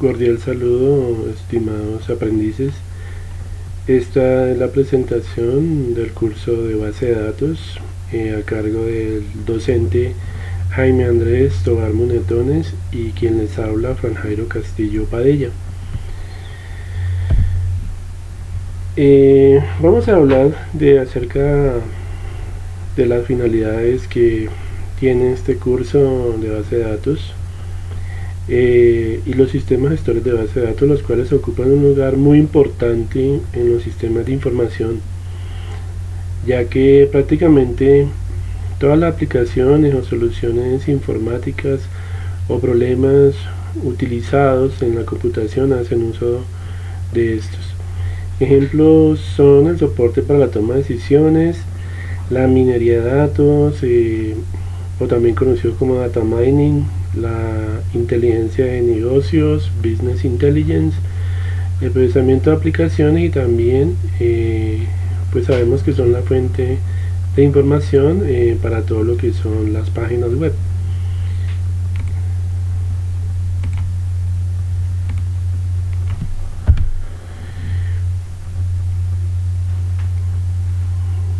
Cordial saludo, estimados aprendices. Esta es la presentación del curso de base de datos a cargo del docente Jaime Andrés Tobar Munetones y quien les habla, Fran Jairo Castillo Padilla. Vamos a hablar acerca de las finalidades que tiene este curso de base de datos y los sistemas gestores de base de datos, los cuales ocupan un lugar muy importante en los sistemas de información, ya que prácticamente todas las aplicaciones o soluciones informáticas o problemas utilizados en la computación hacen uso de estos. Ejemplos son el soporte para la toma de decisiones, la minería de datos, o también conocido como data mining, la inteligencia de negocios, business intelligence, el procesamiento de aplicaciones y también pues sabemos que son la fuente de información para todo lo que son las páginas web.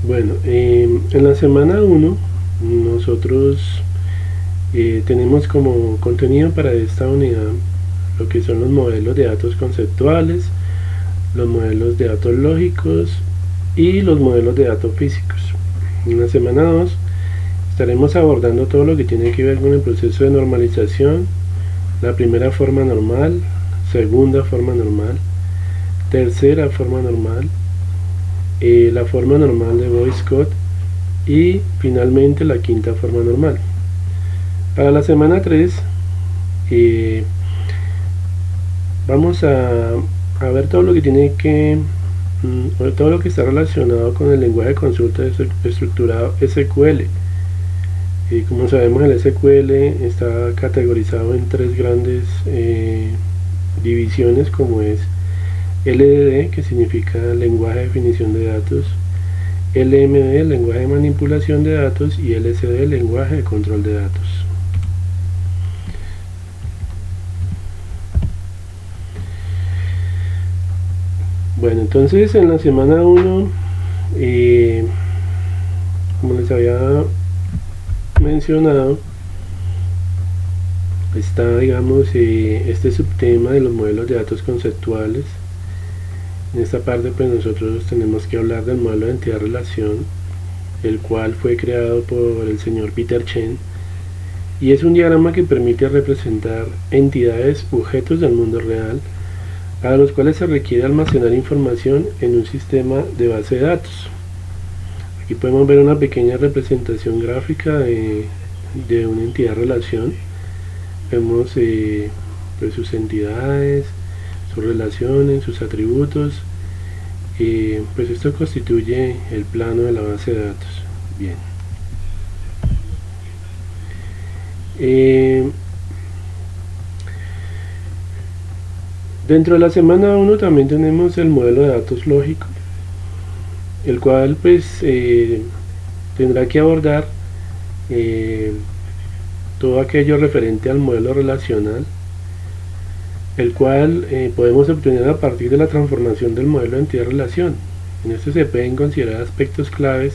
Bueno, en la semana 1 nosotros tenemos como contenido para esta unidad lo que son los modelos de datos conceptuales, los modelos de datos lógicos y los modelos de datos físicos. En la semana 2 estaremos abordando todo lo que tiene que ver con el proceso de normalización, la primera forma normal, segunda forma normal, tercera forma normal, la forma normal de voice code y finalmente la quinta forma normal. Para la semana 3 vamos a ver todo lo que tiene que todo lo que está relacionado con el lenguaje de consulta estructurado SQL. Como sabemos, el SQL está categorizado en tres grandes divisiones, como es LDD, que significa lenguaje de definición de datos, LMD, lenguaje de manipulación de datos, y LCD, lenguaje de control de datos. Bueno, entonces en la semana 1, como les había mencionado, está, digamos, este subtema de los modelos de datos conceptuales. En esta parte pues nosotros tenemos que hablar del modelo de entidad-relación, el cual fue creado por el señor Peter Chen, y es un diagrama que permite representar entidades, objetos del mundo real, a los cuales se requiere almacenar información en un sistema de base de datos. Aquí podemos ver una pequeña representación gráfica de una entidad-relación. Vemos pues sus entidades, sus relaciones, sus atributos, pues esto constituye el plano de la base de datos. Bien. Dentro de la semana 1 también tenemos el modelo de datos lógico, el cual pues tendrá que abordar todo aquello referente al modelo relacional, el cual podemos obtener a partir de la transformación del modelo de entidad-relación. En este se pueden considerar aspectos claves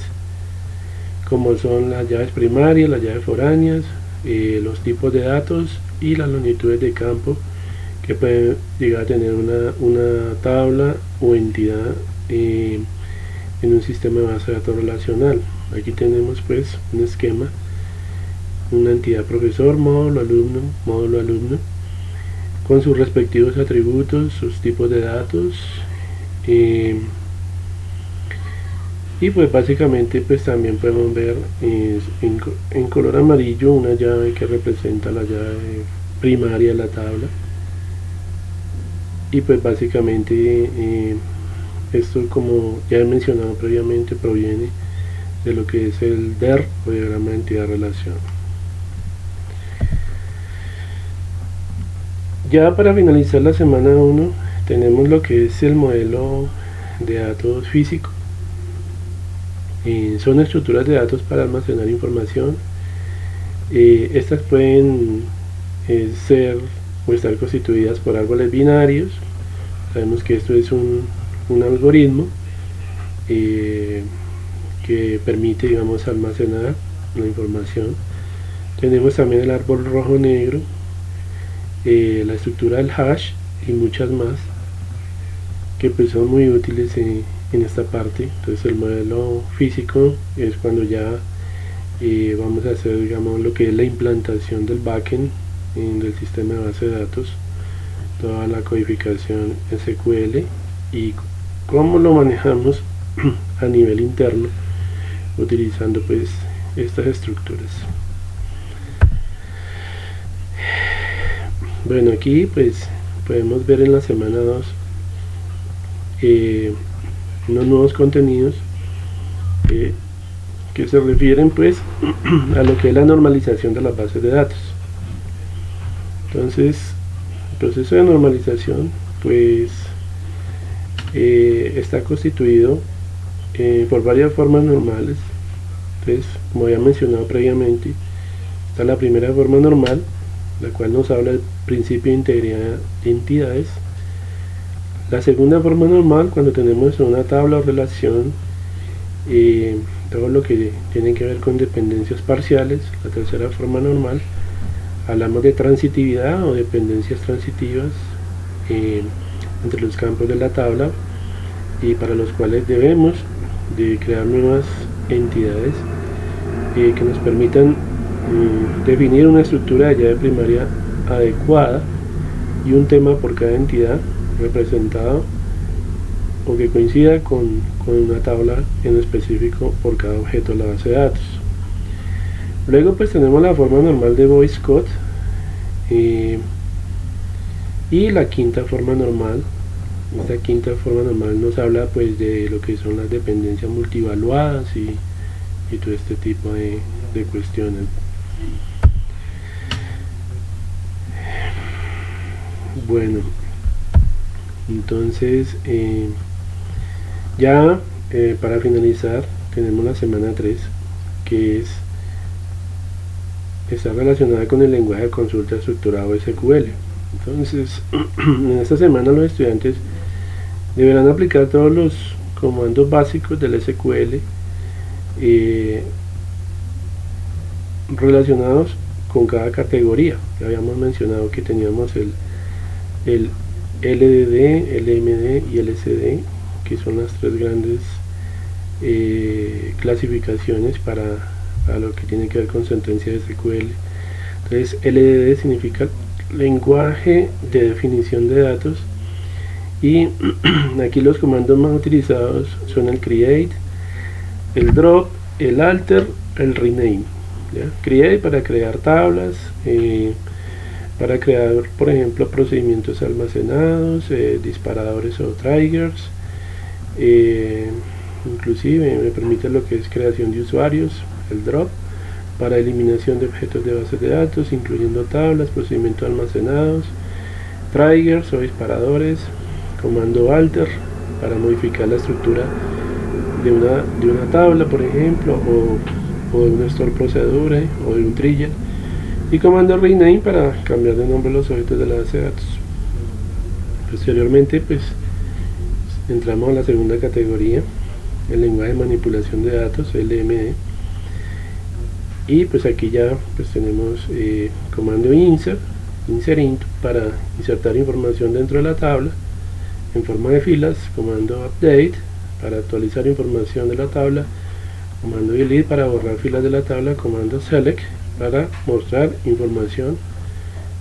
como son las llaves primarias, las llaves foráneas, los tipos de datos y las longitudes de campo que pueden llegar a tener una tabla o entidad en un sistema de base de datos relacional. Aquí tenemos pues un esquema, una entidad profesor, módulo alumno, con sus respectivos atributos, sus tipos de datos, y pues básicamente pues también podemos ver en color amarillo una llave que representa la llave primaria de la tabla, y pues básicamente esto, como ya he mencionado previamente, proviene de lo que es el DER o diagrama de entidad-relación. Ya para finalizar la semana 1 tenemos lo que es el modelo de datos físico. Son estructuras de datos para almacenar información. Estas pueden ser o estar constituidas por árboles binarios. Sabemos que esto es un algoritmo que permite, digamos, almacenar la información. Tenemos también el árbol rojo-negro, la estructura del hash y muchas más que pues son muy útiles en esta parte. Entonces el modelo físico es cuando ya vamos a hacer, digamos, lo que es la implantación del backend del sistema de base de datos, toda la codificación SQL y cómo lo manejamos a nivel interno utilizando pues estas estructuras. Bueno, aquí pues podemos ver en la semana 2 unos nuevos contenidos que se refieren pues a lo que es la normalización de las bases de datos. Entonces el proceso de normalización pues está constituido por varias formas normales. Entonces, como había mencionado previamente, está la primera forma normal, la cual nos habla del principio de integridad de entidades. La segunda forma normal, cuando tenemos una tabla o relación todo lo que tiene que ver con dependencias parciales. La tercera forma normal, hablamos de transitividad o dependencias transitivas entre los campos de la tabla, y para los cuales debemos de crear nuevas entidades que nos permitan definir una estructura de llave primaria adecuada y un tema por cada entidad representado o que coincida con una tabla en específico por cada objeto de la base de datos. Luego pues tenemos la forma normal de voice code y la quinta forma normal. Esta quinta forma normal nos habla pues de lo que son las dependencias multivaluadas y todo este tipo de cuestiones. Bueno, entonces ya para finalizar tenemos la semana 3, que está relacionada con el lenguaje de consulta estructurado SQL. Entonces en esta semana los estudiantes deberán aplicar todos los comandos básicos del SQL relacionados con cada categoría. Ya habíamos mencionado que teníamos el LDD, LMD y LSD, que son las tres grandes clasificaciones para lo que tiene que ver con sentencia de SQL. Entonces LDD significa lenguaje de definición de datos, y aquí los comandos más utilizados son el create, el drop, el alter, el rename. ¿Ya? Create para crear tablas, para crear por ejemplo procedimientos almacenados, disparadores o triggers, inclusive me permite lo que es creación de usuarios. El drop para eliminación de objetos de bases de datos incluyendo tablas, procedimientos almacenados, triggers o disparadores. Comando alter para modificar la estructura de una tabla por ejemplo, o de una store procedure o de un trigger. Y comando rename para cambiar de nombre los objetos de la base de datos. Posteriormente pues entramos a la segunda categoría, el lenguaje de manipulación de datos, LMD, y pues aquí ya pues tenemos comando insert into para insertar información dentro de la tabla en forma de filas, comando update para actualizar información de la tabla, comando delete para borrar filas de la tabla, comando select para mostrar información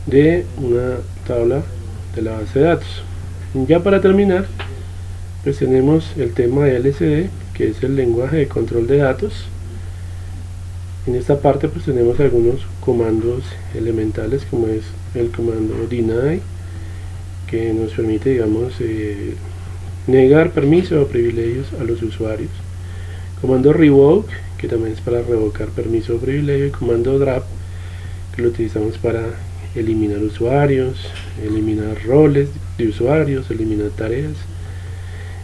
de una tabla de la base de datos. Ya para terminar pues tenemos el tema de LSD, que es el lenguaje de control de datos. En esta parte pues tenemos algunos comandos elementales, como es el comando deny, que nos permite, digamos, negar permisos o privilegios a los usuarios. Comando revoke, que también es para revocar permiso o privilegio. Y comando drop, que lo utilizamos para eliminar usuarios, eliminar roles de usuarios, eliminar tareas.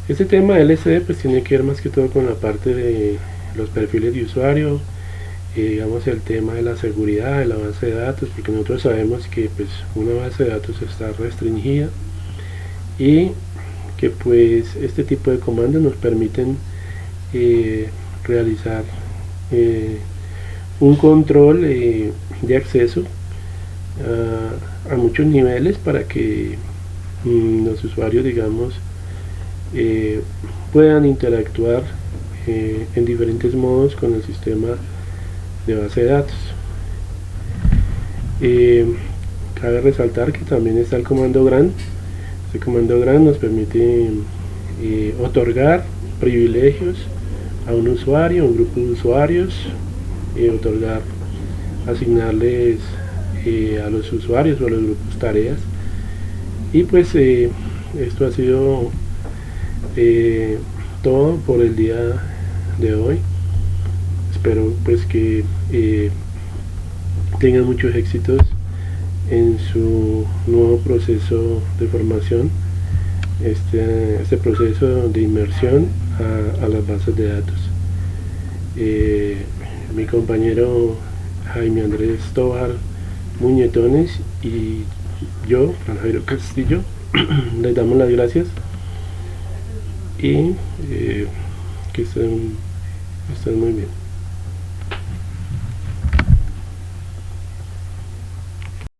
Este tema LSD pues tiene que ver más que todo con la parte de los perfiles de usuario, digamos, el tema de la seguridad de la base de datos, porque nosotros sabemos que pues una base de datos está restringida y que pues este tipo de comandos nos permiten realizar un control de acceso a muchos niveles para que los usuarios, digamos, puedan interactuar en diferentes modos con el sistema de base de datos. Cabe resaltar que también está el comando grant. Este comando grant nos permite otorgar privilegios a un usuario, a un grupo de usuarios, asignarles a los usuarios o a los grupos tareas. Y pues esto ha sido todo por el día de hoy. Espero pues que tengan muchos éxitos en su nuevo proceso de formación, este proceso de inmersión a las bases de datos. Mi compañero Jaime Andrés Tovar Muñetones y yo, Juan Jairo Castillo, les damos las gracias y que estén muy bien.